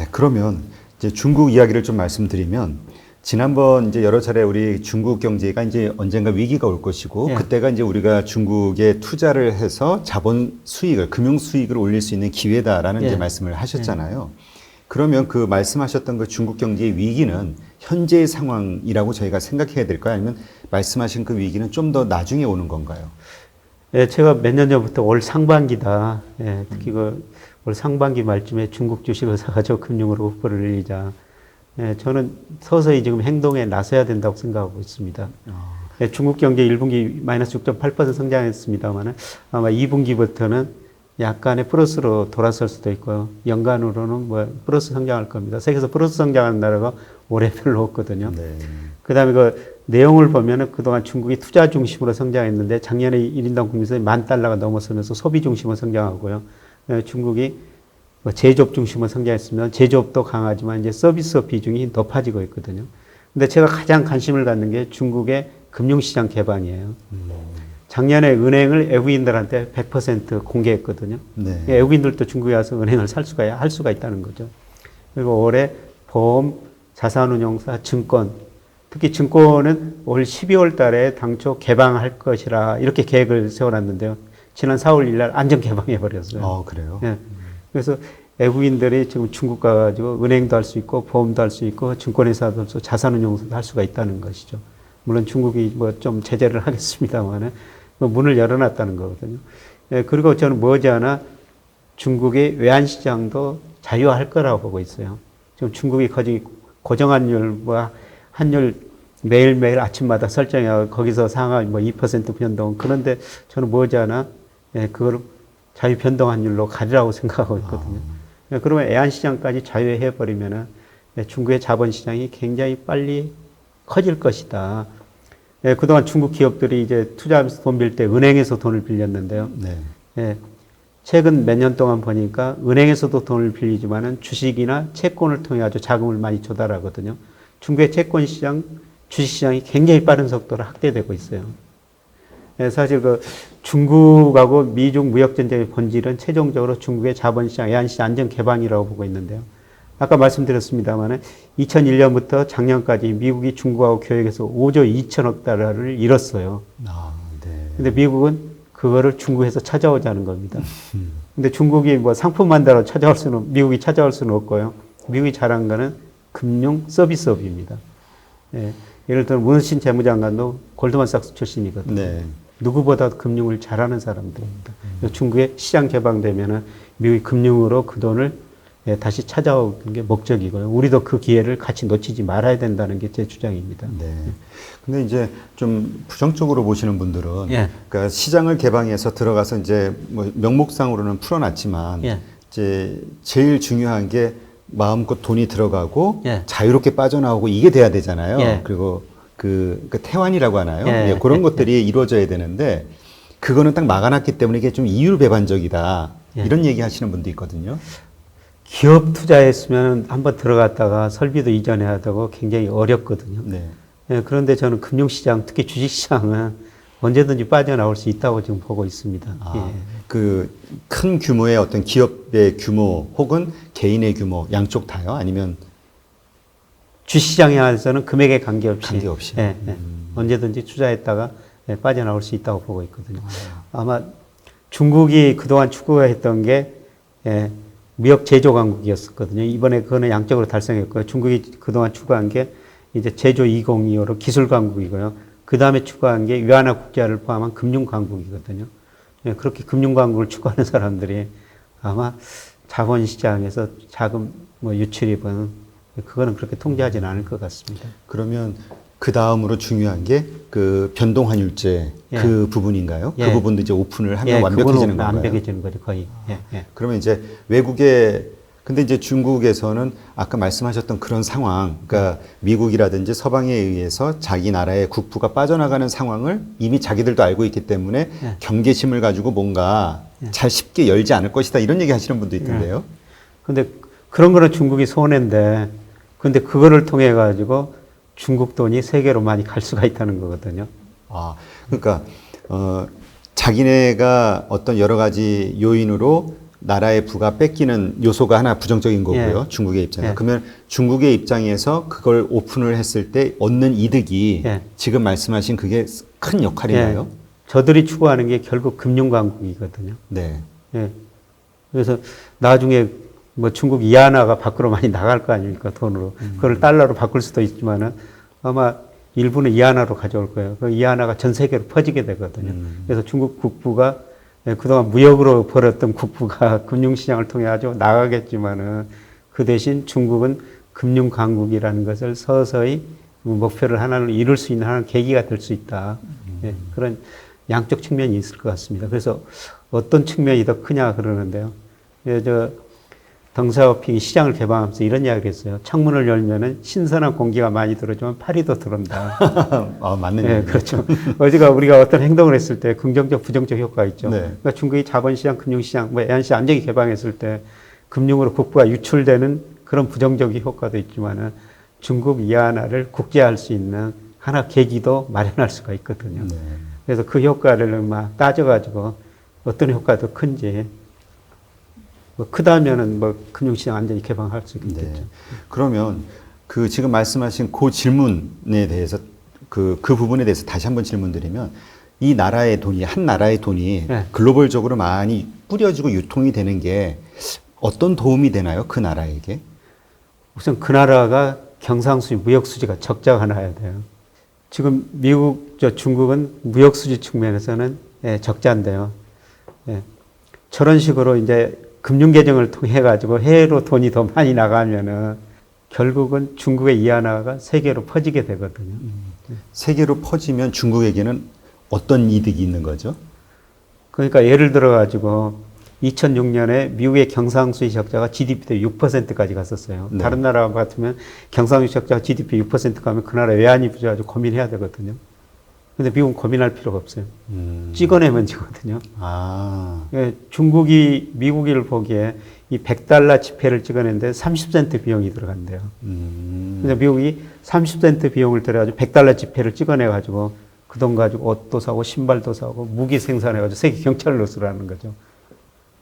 네, 그러면 이제 중국 이야기를 좀 말씀드리면 지난번 이제 여러 차례 우리 중국 경제가 이제 언젠가 위기가 올 것이고 예. 그때가 이제 우리가 중국에 투자를 해서 자본 수익을 금융 수익을 올릴 수 있는 기회다라는 예. 이제 말씀을 하셨잖아요. 그러면 그 말씀하셨던 그 중국 경제의 위기는 현재의 상황이라고 저희가 생각해야 될까요? 아니면 말씀하신 그 위기는 좀 더 나중에 오는 건가요? 예, 제가 몇 년 전부터 올 상반기다. 예, 특히 올 상반기 말쯤에 중국 주식을 사가지고 금융으로 국부를 늘리자. 예, 저는 서서히 지금 행동에 나서야 된다고 생각하고 있습니다. 예, 중국 경제 1분기 마이너스 6.8% 성장했습니다만 아마 2분기부터는 약간의 플러스로 돌아설 수도 있고요. 연간으로는 뭐 플러스 성장할 겁니다. 세계에서 플러스 성장하는 나라가 올해 별로 없거든요. 네. 그 다음에 그 내용을 보면은 그동안 중국이 투자 중심으로 성장했는데 작년에 1인당 국민소득이 $10,000가 넘어서면서 소비 중심으로 성장하고요. 중국이 뭐 제조업 중심으로 성장했으면 제조업도 강하지만 이제 서비스업 비중이 높아지고 있거든요. 근데 제가 가장 관심을 갖는 게 중국의 금융시장 개방이에요. 작년에 은행을 외국인들한테 100% 공개했거든요. 네. 외국인들도 중국에 와서 은행을 할 수가 있다는 거죠. 그리고 올해 보험, 자산운용사, 증권, 특히 증권은 올 12월 달에 당초 개방할 것이라 이렇게 계획을 세워놨는데요. 지난 4월 1일 날 안전 개방해버렸어요. 그래요? 예. 그래서 외국인들이 지금 중국 가가지고 은행도 할 수 있고 보험도 할 수 있고 증권회사도 할 수, 자산운용사도 할 수가 있다는 것이죠. 물론 중국이 뭐 좀 제재를 하겠습니다만은 문을 열어놨다는 거거든요. 예, 그리고 저는 머지않아 중국의 외환시장도 자유화할 거라고 보고 있어요. 지금 중국이 고정환율, 뭐 환율 매일매일 아침마다 설정해서 거기서 상하 뭐 2% 변동. 그런데 저는 머지않아 그걸 자유 변동 환율로 가리라고 생각하고 있거든요. 그러면 애완시장까지 자유해버리면은 중국의 자본시장이 굉장히 빨리 커질 것이다. 그동안 중국 기업들이 이제 투자하면서 돈 빌 때 은행에서 돈을 빌렸는데요. 네. 최근 몇 년 동안 보니까 은행에서도 돈을 빌리지만은 주식이나 채권을 통해 아주 자금을 많이 조달하거든요. 중국의 채권 시장, 주식 시장이 굉장히 빠른 속도로 확대되고 있어요. 사실 그 중국하고 미중 무역 전쟁의 본질은 최종적으로 중국의 자본시장, 애완시장 안전 개방이라고 보고 있는데요. 아까 말씀드렸습니다만은 2001년부터 작년까지 미국이 중국하고 교역해서 5조 2천억 달러를 잃었어요. 네. 근데 미국은 그거를 중국에서 찾아오자는 겁니다. 근데 중국이 뭐 상품 만들어 미국이 찾아올 수는 없고요. 미국이 잘한 거는 금융 서비스업입니다. 예를 들어 문신 재무장관도 골드만삭스 출신이거든요. 네. 누구보다 금융을 잘하는 사람들입니다. 중국의 시장 개방되면은 미국이 금융으로 그 돈을 다시 찾아오는 게 목적이고요. 우리도 그 기회를 같이 놓치지 말아야 된다는 게 제 주장입니다. 네. 근데 이제 좀 부정적으로 보시는 분들은 예. 그러니까 시장을 개방해서 들어가서 이제 뭐 명목상으로는 풀어놨지만 예. 이제 제일 중요한 게 마음껏 돈이 들어가고 예. 자유롭게 빠져나오고 이게 돼야 되잖아요. 예. 그리고 그 태환이라고 하나요? 예. 그런 것들이 이루어져야 되는데 그거는 딱 막아놨기 때문에 이게 좀 이율배반적이다. 이런 얘기 하시는 분도 있거든요. 기업 투자했으면 한번 들어갔다가 설비도 이전해야 되고 굉장히 어렵거든요. 네. 그런데 저는 금융시장, 특히 주식시장은 언제든지 빠져나올 수 있다고 지금 보고 있습니다. 그 큰 규모의 어떤 기업의 규모 혹은 개인의 규모 양쪽 다요? 아니면 주시장에 한해서는 금액에 관계없이 언제든지 투자했다가 빠져나올 수 있다고 보고 있거든요. 아마 중국이 그동안 추구했던 게 무역 제조 강국이었었거든요. 이번에 그거는 양적으로 달성했고요. 중국이 그동안 추구한 게 이제 제조 2025로 기술 강국이고요. 그 다음에 추구한 게 위안화 국가를 포함한 금융 강국이거든요. 그렇게 금융 강국을 추구하는 사람들이 아마 자본시장에서 자금 뭐 유출입은 그거는 그렇게 통제하지는 않을 것 같습니다. 그러면 그 다음으로 중요한 게 그 변동환율제 그 부분인가요? 그 부분도 이제 오픈을 하면 완벽해지는 건가요? 완벽해지는 거죠, 거의. 그러면 이제 외국에 근데 이제 중국에서는 아까 말씀하셨던 그런 상황, 그러니까 미국이라든지 서방에 의해서 자기 나라의 국부가 빠져나가는 상황을 이미 자기들도 알고 있기 때문에 경계심을 가지고 뭔가 잘 쉽게 열지 않을 것이다 이런 얘기 하시는 분도 있던데요. 근데 그런 거는 중국이 손해인데, 근데 그거를 통해 가지고 중국 돈이 세계로 많이 갈 수가 있다는 거거든요. 그러니까 자기네가 어떤 여러 가지 요인으로 나라의 부가 뺏기는 요소가 하나 부정적인 거고요. 예. 중국의 입장에서. 예. 그러면 중국의 입장에서 그걸 오픈을 했을 때 얻는 이득이 예. 지금 말씀하신 그게 큰 역할인가요? 예. 저들이 추구하는 게 결국 금융강국이거든요. 네. 예. 그래서 나중에 뭐 중국 이하나가 밖으로 많이 나갈 거 아닙니까, 돈으로. 그걸 달러로 바꿀 수도 있지만은 아마 일부는 이하나로 가져올 거예요. 그 이하나가 전 세계로 퍼지게 되거든요. 그래서 중국 국부가 그동안 무역으로 벌었던 국부가 금융시장을 통해 아주 나가겠지만은 그 대신 중국은 금융강국이라는 것을 서서히 목표를 하나를 이룰 수 있는 하나의 계기가 될 수 있다. 예, 그런 양쪽 측면이 있을 것 같습니다. 그래서 어떤 측면이 더 크냐 그러는데요. 예, 덩샤오핑이 시장을 개방하면서 이런 이야기를 했어요. 창문을 열면은 신선한 공기가 많이 들어오지만 파리도 들어온다. 아, 맞는 네, 얘기죠. 그렇죠. 어제가 우리가 어떤 행동을 했을 때 긍정적, 부정적 효과가 있죠. 네. 그러니까 중국이 자본시장, 금융시장, 뭐 애한시장 안정이 개방했을 때 금융으로 국부가 유출되는 그런 부정적인 효과도 있지만은 중국 이하나를 국제화할 수 있는 하나 계기도 마련할 수가 있거든요. 네. 그래서 그 효과를 막 따져가지고 어떤 효과가 더 큰지 뭐 크다면은 뭐 금융시장 안전히 개방할 수 있겠죠. 네. 그러면 그 지금 말씀하신 그 질문에 대해서 그 부분에 대해서 다시 한번 질문드리면 이 나라의 돈이 한 나라의 돈이 네. 글로벌적으로 많이 뿌려지고 유통이 되는 게 어떤 도움이 되나요? 그 나라에게? 우선 그 나라가 경상수지 무역수지가 적자가 나야 돼요. 지금 미국, 중국은 무역수지 측면에서는 예, 적자인데요. 예. 저런 식으로 이제 금융계정을 통해 가지고 해외로 돈이 더 많이 나가면은 결국은 중국의 이하나가 세계로 퍼지게 되거든요. 세계로 퍼지면 중국에게는 어떤 이득이 있는 거죠? 그러니까 예를 들어 가지고 2006년에 미국의 경상수지 적자가 GDP 대 6%까지 갔었어요. 네. 다른 나라 같으면 경상수지 적자가 GDP 6% 가면 그 나라 외환이 부족해가지고 고민해야 되거든요. 근데 미국은 고민할 필요가 없어요. 찍어내면 지거든요. 아, 예, 중국이 미국을 보기에 이 100달러 지폐를 찍어내는데 30센트 비용이 들어간대요. 근데 미국이 30센트 비용을 들여가지고 100달러 지폐를 찍어내가지고 그 돈 가지고 옷도 사고 신발도 사고 무기 생산해가지고 세계 경찰을 노수라는 거죠.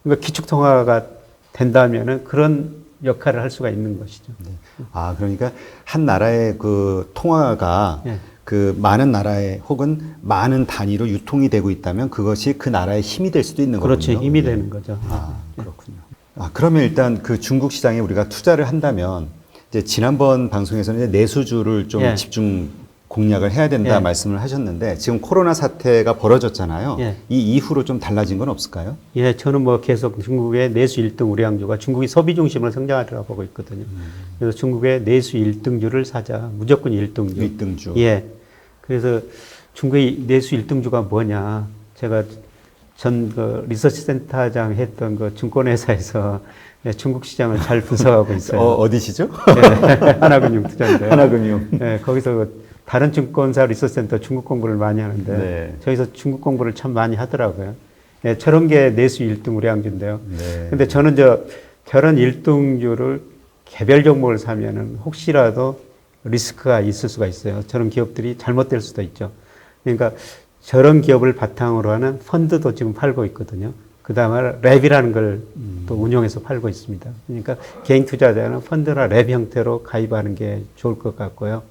그러니까 기축통화가 된다면은 그런 역할을 할 수가 있는 것이죠. 네. 아, 그러니까 한 나라의 그 통화가 예. 그 많은 나라에 혹은 많은 단위로 유통이 되고 있다면 그것이 그 나라의 힘이 될 수도 있는 그렇죠. 거군요. 힘이 네. 되는 거죠. 아, 그렇군요. 아, 그러면 일단 그 중국 시장에 우리가 투자를 한다면 이제 지난번 방송에서는 이제 내수주를 좀 예. 집중 공략을 해야 된다 예. 말씀을 하셨는데 지금 코로나 사태가 벌어졌잖아요. 예. 이 이후로 좀 달라진 건 없을까요? 예, 저는 뭐 계속 중국의 내수 1등 우량주가 중국이 소비 중심으로 성장하리라고 보고 있거든요. 그래서 중국의 내수 1등주를 사자. 무조건 1등주. 1등주. 예. 그래서 중국의 내수 1등주가 뭐냐. 제가 전 그 리서치 센터장 했던 그 증권회사에서 중국 시장을 잘 분석하고 있어요. 어디시죠? 예, 하나금융 투자인데요. 하나금융. 예, 거기서 그 다른 증권사 리서치 센터 중국 공부를 많이 하는데 네. 저기서 중국 공부를 참 많이 하더라고요. 예, 저런 게 내수 1등 우량주인데요. 네. 근데 저는 저런 1등주를 개별 종목을 사면은 혹시라도 리스크가 있을 수가 있어요. 저런 기업들이 잘못될 수도 있죠. 그러니까 저런 기업을 바탕으로 하는 펀드도 지금 팔고 있거든요. 그 다음에 랩이라는 걸 또 운용해서 팔고 있습니다. 그러니까 개인 투자자는 펀드나 랩 형태로 가입하는 게 좋을 것 같고요.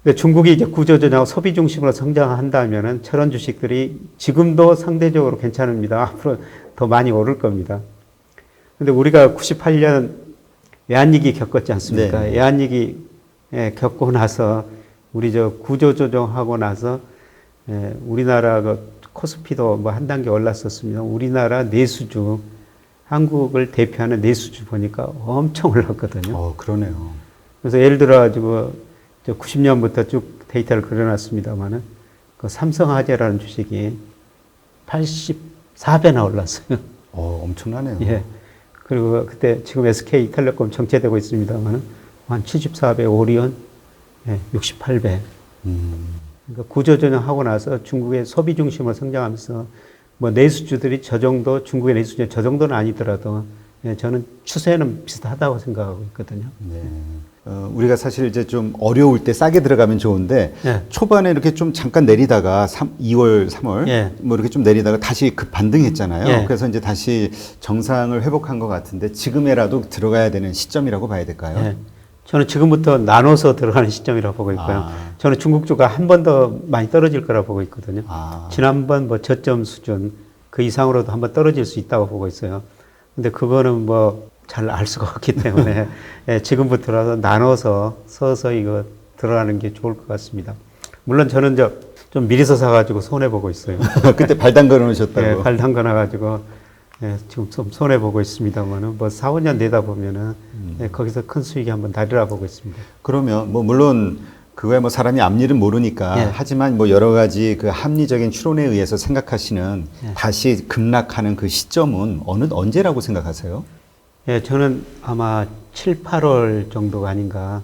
근데 중국이 이제 구조조정하고 소비 중심으로 성장한다면은 저런 주식들이 지금도 상대적으로 괜찮습니다. 앞으로 더 많이 오를 겁니다. 근데 우리가 98년 외환위기 겪었지 않습니까? 네. 외환위기 겪고 나서 우리 구조조정하고 나서 우리나라 코스피도 뭐 한 단계 올랐었습니다. 우리나라 내수주, 한국을 대표하는 내수주 보니까 엄청 올랐거든요. 그러네요. 그래서 예를 들어가지고 90년부터 쭉 데이터를 그려놨습니다만은 그 삼성화재라는 주식이 84배나 올랐어요. 엄청나네요. 예. 그리고 그때 지금 SK텔레콤 정체되고 있습니다만은 한 74배, 오리온 68배. 그러니까 구조조정하고 나서 중국의 소비 중심으로 성장하면서 뭐 내수주들이 저 정도, 중국의 내수주 저 정도는 아니더라도 저는 추세는 비슷하다고 생각하고 있거든요. 네. 우리가 사실 이제 좀 어려울 때 싸게 들어가면 좋은데 예. 초반에 이렇게 좀 잠깐 내리다가 2월, 3월 예. 뭐 이렇게 좀 내리다가 다시 급 반등했잖아요. 예. 그래서 이제 다시 정상을 회복한 것 같은데 지금에라도 들어가야 되는 시점이라고 봐야 될까요? 예. 저는 지금부터 나눠서 들어가는 시점이라고 보고 있고요. 아. 저는 중국 주가 한 번 더 많이 떨어질 거라고 보고 있거든요. 아. 지난번 뭐 저점 수준 그 이상으로도 한번 떨어질 수 있다고 보고 있어요. 근데 그거는 뭐 잘 알 수가 없기 때문에 예, 지금부터라도 나눠서 서서히 이거 들어가는 게 좋을 것 같습니다. 물론 저는 좀 미리서 사가지고 손해보고 있어요. 그때 발 담가 놓으셨다고. 예, 발 담가놔가지고 예, 지금 좀 손해보고 있습니다만은 뭐 4, 5년 내다 보면은 예, 거기서 큰 수익이 한번 달리라 보고 있습니다. 그러면 뭐 물론 그거야 뭐 사람이 앞일은 모르니까 예. 하지만 뭐 여러 가지 그 합리적인 추론에 의해서 생각하시는 예. 다시 급락하는 그 시점은 언제라고 생각하세요? 예, 저는 아마 7, 8월 정도가 아닌가.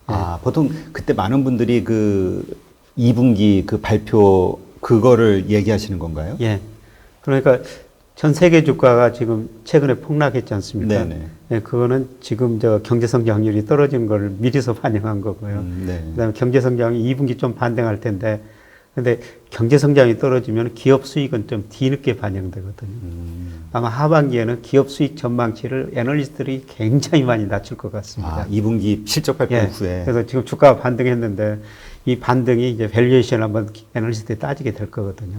아, 보통 그때 많은 분들이 그 2분기 그 발표 그거를 얘기하시는 건가요? 예. 그러니까 전 세계 주가가 지금 최근에 폭락했지 않습니까? 네네. 예, 그거는 지금 경제 성장률이 떨어진 걸 미리서 반영한 거고요. 네. 그다음에 경제 성장이 2분기 좀 반등할 텐데, 근데 경제 성장이 떨어지면 기업 수익은 좀 뒤늦게 반영되거든요. 아마 하반기에는 기업 수익 전망치를 애널리스트들이 굉장히 많이 낮출 것 같습니다. 아, 2분기 실적 발표 예. 후에. 그래서 지금 주가가 반등했는데 이 반등이 이제 밸류에이션을 한번 애널리스트에 따지게 될 거거든요.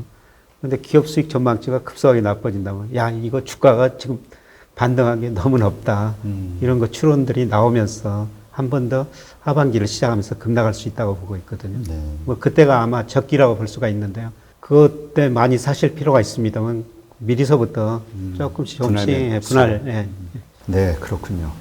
근데 기업 수익 전망치가 급속하게 나빠진다면 야, 이거 주가가 지금 반등한 게 너무 높다. 이런 거 추론들이 나오면서 한 번 더 하반기를 시작하면서 급락할 수 있다고 보고 있거든요. 네. 뭐 그때가 아마 적기라고 볼 수가 있는데요. 그때 많이 사실 필요가 있습니다만 미리서부터 조금씩 분할된 분할. 예. 네, 그렇군요.